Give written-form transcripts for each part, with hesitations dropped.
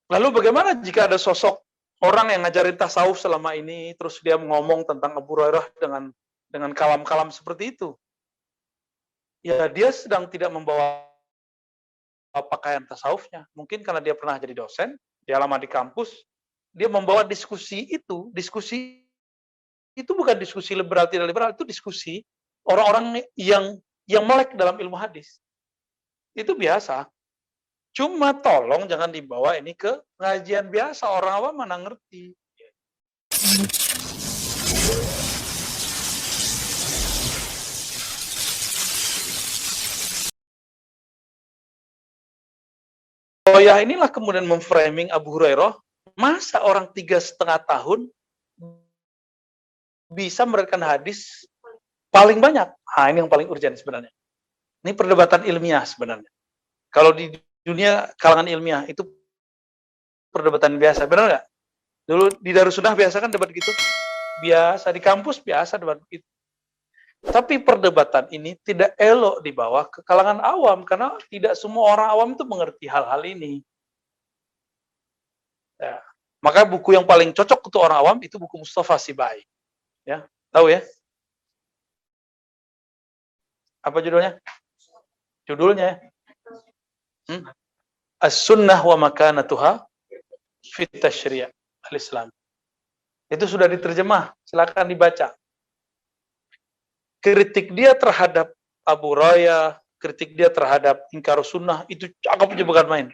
Lalu bagaimana jika ada sosok orang yang ngajarin tasawuf selama ini, terus dia ngomong tentang Abu Hurairah dengan kalam-kalam seperti itu? Ya, dia sedang tidak membawa pakaian tasawufnya. Mungkin karena dia pernah jadi dosen, dia lama di kampus, dia membawa diskusi itu bukan diskusi liberal tidak liberal, itu diskusi orang-orang yang melek dalam ilmu hadis. Itu biasa. Cuma tolong jangan dibawa ini ke pengajian biasa, orang awam mana ngerti. Oh ya, inilah kemudian memframing Abu Hurairah, masa orang 3,5 tahun bisa merekam hadis paling banyak. Nah, ini yang paling urgent sebenarnya. Ini perdebatan ilmiah sebenarnya. Kalau di dunia kalangan ilmiah itu perdebatan biasa, benar nggak? Dulu di Darussunnah biasa kan debat gitu, biasa di kampus biasa debat gitu. Tapi perdebatan ini tidak elok dibawa ke kalangan awam karena tidak semua orang awam itu mengerti hal-hal ini. Ya. Maka buku yang paling cocok untuk orang awam itu buku Mustafa Sibai. Ya, tahu ya? Apa judulnya? Judulnya As-Sunnah wa Makanatuha fit Tasyri' al-Islam. Itu sudah diterjemah, silakan dibaca. Kritik dia terhadap Abu Hurairah, kritik dia terhadap ingkar sunnah, itu cakep aja bukan main.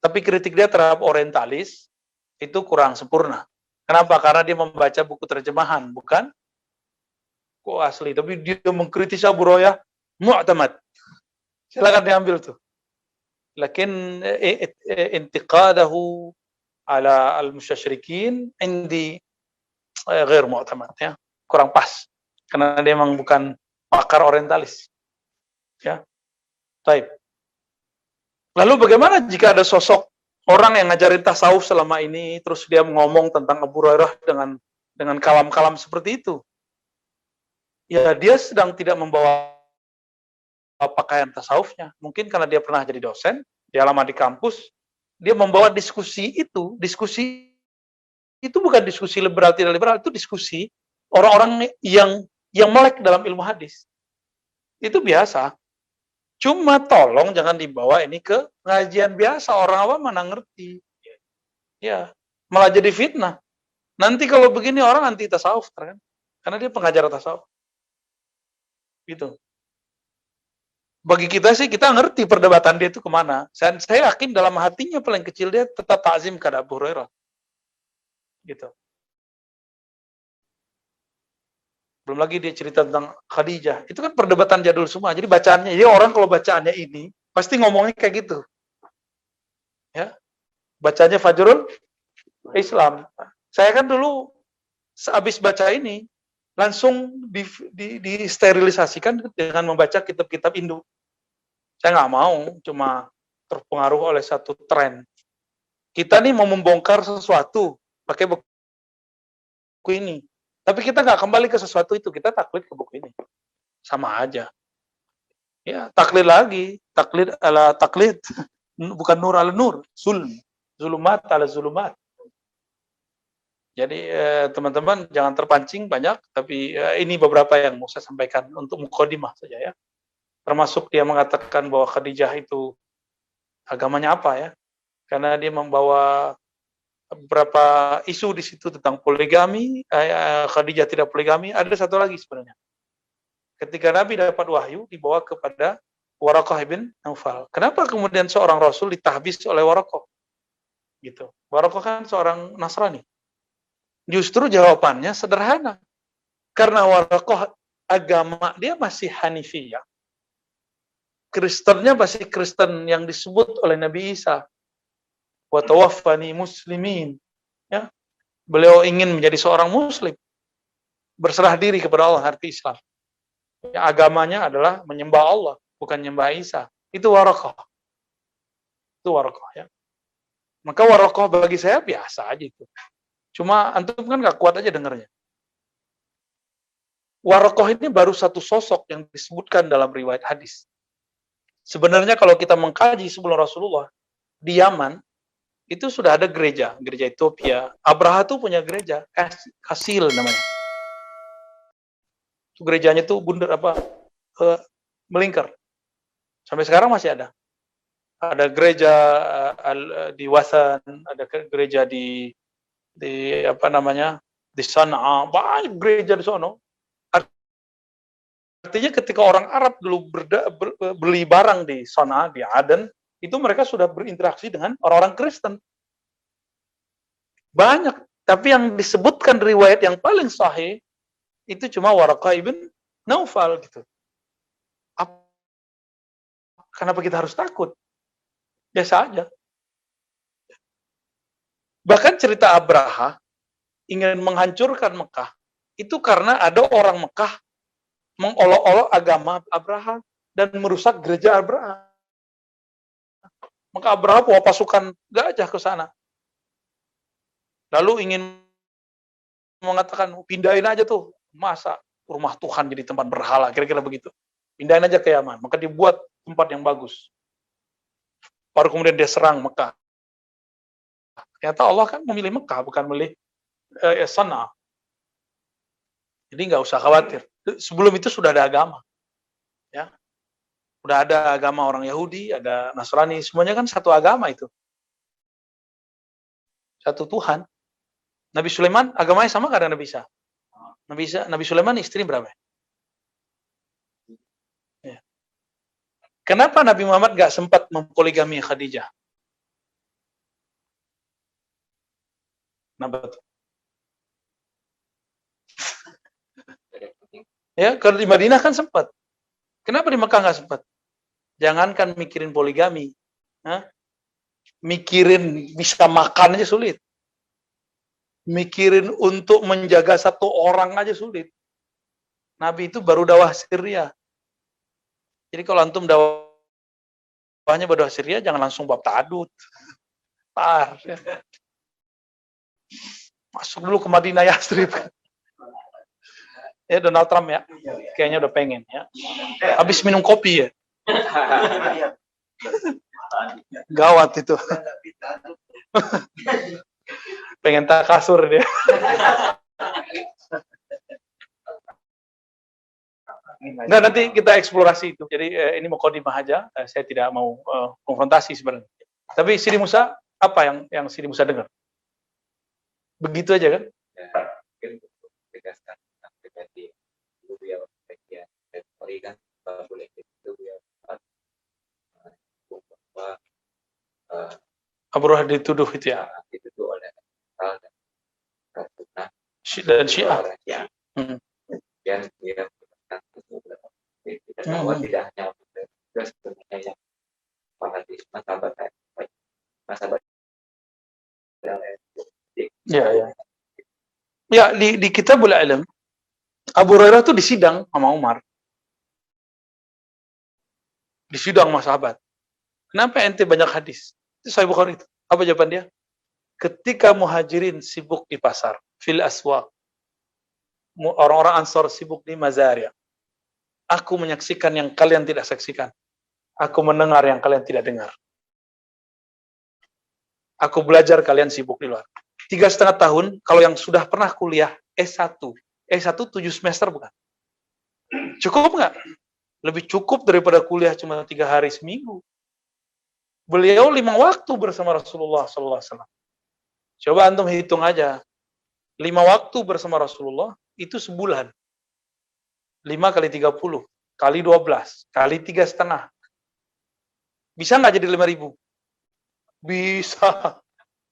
Tapi kritik dia terhadap orientalis, itu kurang sempurna. Kenapa? Karena dia membaca buku terjemahan, bukan kok asli. Tapi dia mengkritis Abu Hurairah, mu'tamad. Silakan diambil tuh. Lakin intiqadahu ala al-musyrikin indi ghair mu'tamad, ya. Kurang pas. Karena dia memang bukan pakar orientalis. Ya. Baik. Lalu bagaimana jika ada sosok orang yang ngajarin tasawuf selama ini, terus dia ngomong tentang Abu Hurairah dengan kalam-kalam seperti itu? Ya, dia sedang tidak membawa pakaian tasawufnya. Mungkin karena dia pernah jadi dosen, dia lama di kampus, dia membawa diskusi itu bukan diskusi liberal tidak liberal, itu diskusi orang-orang yang melek dalam ilmu hadis. Itu biasa. Cuma tolong jangan dibawa ini ke pengajian biasa, orang awam mana ngerti. Ya, malah jadi fitnah. Nanti kalau begini orang anti tasawuf kan? Karena dia pengajar tasawuf. Gitu. Bagi kita sih, kita ngerti perdebatan dia itu kemana. Saya yakin dalam hatinya paling kecil dia tetap takzim kepada Abu Hurairah. Gitu. Belum lagi dia cerita tentang Khadijah. Itu kan perdebatan jadul semua. Jadi bacaannya, jadi orang kalau bacaannya ini, pasti ngomongnya kayak gitu. Ya. Bacanya Fajrul Islam. Saya kan dulu sehabis baca ini, langsung disterilisasikan dengan membaca kitab-kitab Hindu. Saya nggak mau cuma terpengaruh oleh satu tren. Kita nih mau membongkar sesuatu pakai buku ini. Tapi kita nggak kembali ke sesuatu itu, kita taklid ke buku ini. Sama aja. Ya, taklid lagi. Taklid ala taklid. Bukan nur ala nur. Zulumat ala zulumat. Jadi teman-teman jangan terpancing banyak, tapi ini beberapa yang mau saya sampaikan untuk mukadimah saja ya. Termasuk dia mengatakan bahwa Khadijah itu agamanya apa ya? Karena dia membawa beberapa isu di situ tentang poligami, Khadijah tidak poligami. Ada satu lagi sebenarnya. Ketika Nabi dapat wahyu dibawa kepada Waraqah bin Naufal. Kenapa kemudian seorang Rasul ditahbis oleh Waraqah? Gitu. Waraqah kan seorang Nasrani. Justru jawabannya sederhana. Karena Waraqah agama dia masih Hanifiyah. Kristennya masih Kristen yang disebut oleh Nabi Isa. Wa tawaffani muslimin. Ya. Beliau ingin menjadi seorang muslim. Berserah diri kepada Allah, arti Islam. Ya, agamanya adalah menyembah Allah, bukan menyembah Isa. Itu Waraqah. Itu Waraqah ya. Maka Waraqah bagi saya biasa aja itu. Cuma antum kan gak kuat aja dengarnya. Waraqah ini baru satu sosok yang disebutkan dalam riwayat hadis. Sebenarnya kalau kita mengkaji sebelum Rasulullah di Yaman, itu sudah ada gereja Ethiopia. Abraha tuh punya gereja, Kasil namanya. Itu gerejanya tuh bundar melingkar. Sampai sekarang masih ada. Ada gereja di Wasan, ada gereja di di Sana'a, banyak gereja di sana. Artinya ketika orang Arab dulu beli barang di Sana'a, di Aden, itu mereka sudah berinteraksi dengan orang-orang Kristen. Banyak, tapi yang disebutkan riwayat yang paling sahih itu cuma Waraqah ibn Naufal gitu. Kenapa kita harus takut? Biasa aja. Bahkan cerita Abraha ingin menghancurkan Mekah itu karena ada orang Mekah mengolok-olok agama Abraha dan merusak gereja Abraha. Maka Abraha bawa pasukan gajah ke sana. Lalu ingin mengatakan, pindahin aja tuh, masa rumah Tuhan jadi tempat berhala, kira-kira begitu. Pindahin aja ke Yaman. Maka dibuat tempat yang bagus. Baru kemudian dia serang Mekah. Ternyata Allah kan memilih Mekah, bukan memilih Sana'a. Jadi nggak usah khawatir. Sebelum itu sudah ada agama. Ya. Sudah ada agama orang Yahudi, ada Nasrani, semuanya kan satu agama itu. Satu Tuhan. Nabi Sulaiman agamanya sama nggak dengan Nabi Isa? Nabi Sulaiman istri berapa? Ya. Kenapa Nabi Muhammad nggak sempat mempoligami Khadijah? Kenapa tuh? Ya, kalau di Madinah kan sempat. Kenapa di Mekah nggak sempat? Jangankan mikirin poligami, mikirin bisa makan aja sulit. Mikirin untuk menjaga satu orang aja sulit. Nabi itu baru dakwah Syria. Jadi kalau antum dakwahnya dakwah Syria, jangan langsung bab ta'adud. Masuk dulu ke Madinah Yastrib. Ya Donald Trump ya, kayaknya udah pengen ya. Habis minum kopi ya. Gawat itu. Pengen tak kasur dia. Nah, nanti kita eksplorasi itu. Jadi ini mau kodimah aja. Saya tidak mau konfrontasi sebenarnya. Tapi Sidi Musa, apa yang Sidi Musa dengar? Begitu aja kan? Ya, mungkin untuk tegaskan pribadi dulu ya bagian teori kan boleh itu ya bahwa Abu Rahad dituduh itu ya. Dituduh oleh dan Syiah. Ya. Dan dia bahwa tidak hanya juga sebenarnya yang fanatisme sahabat ya di Kitabul Ilm Abu Hurairah tuh disidang sama Umar, disidang sama sahabat. Kenapa ente banyak hadis? Itu Sahih Bukhari itu. Apa jawaban dia? Ketika muhajirin sibuk di pasar, fil aswaq, orang-orang Ansar sibuk di mazariya, aku menyaksikan yang kalian tidak saksikan. Aku mendengar yang kalian tidak dengar. Aku belajar, kalian sibuk di luar. 3,5 tahun, kalau yang sudah pernah kuliah S1 7 semester bukan? Cukup nggak? Lebih cukup daripada kuliah cuma 3 hari seminggu. Beliau 5 waktu bersama Rasulullah SAW. Coba antum hitung aja. 5 waktu bersama Rasulullah itu sebulan. 5 kali 30 kali 12 kali 3,5. Bisa nggak jadi 5.000? Bisa.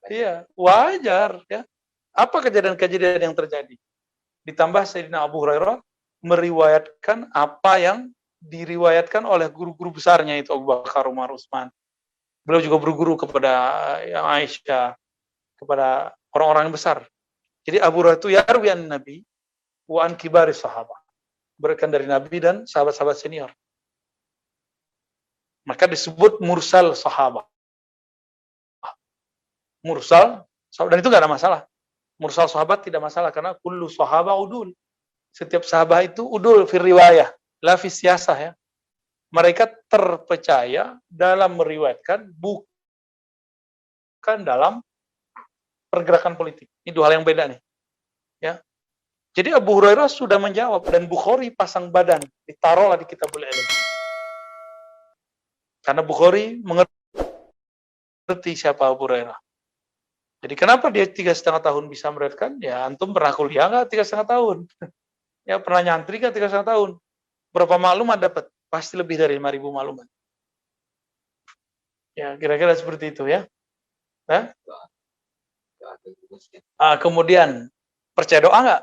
Iya, wajar ya. Apa kejadian-kejadian yang terjadi? Ditambah Sayyidina Abu Hurairah meriwayatkan apa yang diriwayatkan oleh guru-guru besarnya itu Abu Bakar, Umar, Utsman. Beliau juga berguru kepada Aisyah, kepada orang-orang yang besar. Jadi Abu Hurairah itu yarwian Nabi wa an kibari sahabat. Berikan dari Nabi dan sahabat-sahabat senior. Maka disebut mursal sahabat. Mursal, dan itu nggak ada masalah. Mursal sahabat tidak masalah karena kullu sahabat udul. Setiap sahabat itu udul fi riwayah, la fi siyasah ya. Mereka terpercaya dalam meriwayatkan, bukan diterapkan dalam pergerakan politik. Ini dua hal yang beda nih. Ya. Jadi Abu Hurairah sudah menjawab dan Bukhari pasang badan, ditaruhlah di kitabul ilm. Karena Bukhari mengerti siapa Abu Hurairah. Jadi kenapa dia 3,5 tahun bisa meriwayatkan? Ya antum pernah kuliah nggak 3,5 tahun? Ya pernah nyantri nggak 3,5 tahun? Berapa maklumat dapat? Pasti lebih dari 5.000 maklumat. Ya kira-kira seperti itu ya. Nah? Kemudian percaya doa nggak?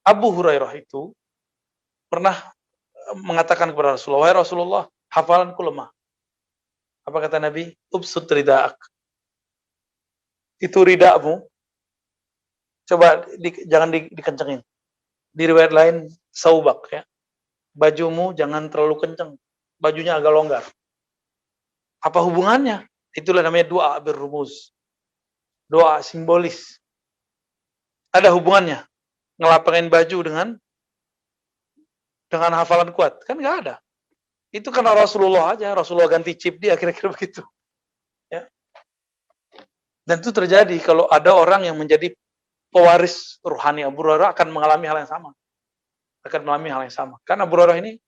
Abu Hurairah itu pernah mengatakan kepada Rasulullah, "Wahai Rasulullah, hafalanku lemah." Apa kata Nabi? "Ubsut rida'ak." Itu ridakmu, coba jangan dikencengin. Di riwayat lain, saubak ya. Bajumu jangan terlalu kenceng. Bajunya agak longgar. Apa hubungannya? Itulah namanya doa berrumus. Doa simbolis. Ada hubungannya. Ngelapangin baju dengan hafalan kuat. Kan nggak ada. Itu karena Rasulullah aja. Rasulullah ganti chip dia, kira-kira begitu. Ya. Dan itu terjadi kalau ada orang yang menjadi pewaris ruhani Abu Hurairah akan mengalami hal yang sama. Karena Abu Hurairah ini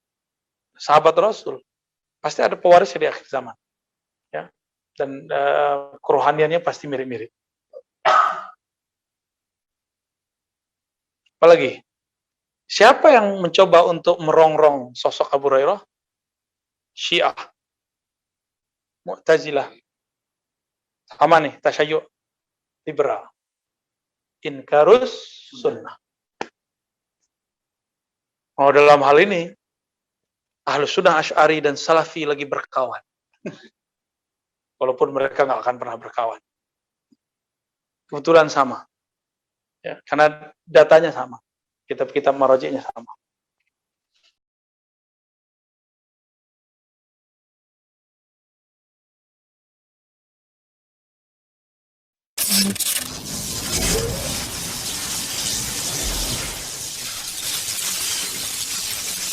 sahabat Rasul. Pasti ada pewaris di akhir zaman. Ya. Dan kerohaniannya pasti mirip-mirip. Apalagi, siapa yang mencoba untuk merongrong sosok Abu Hurairah? Syiah, Mu'tazilah, sama nih, tasyayyu' liberal, inkarus sunnah. Oh, dalam hal ini, Ahlus Sunnah Asy'ari dan Salafi lagi berkawan. Walaupun mereka nggak akan pernah berkawan. Kebetulan sama. Ya, karena datanya sama. Kitab-kitab maraji'nya sama.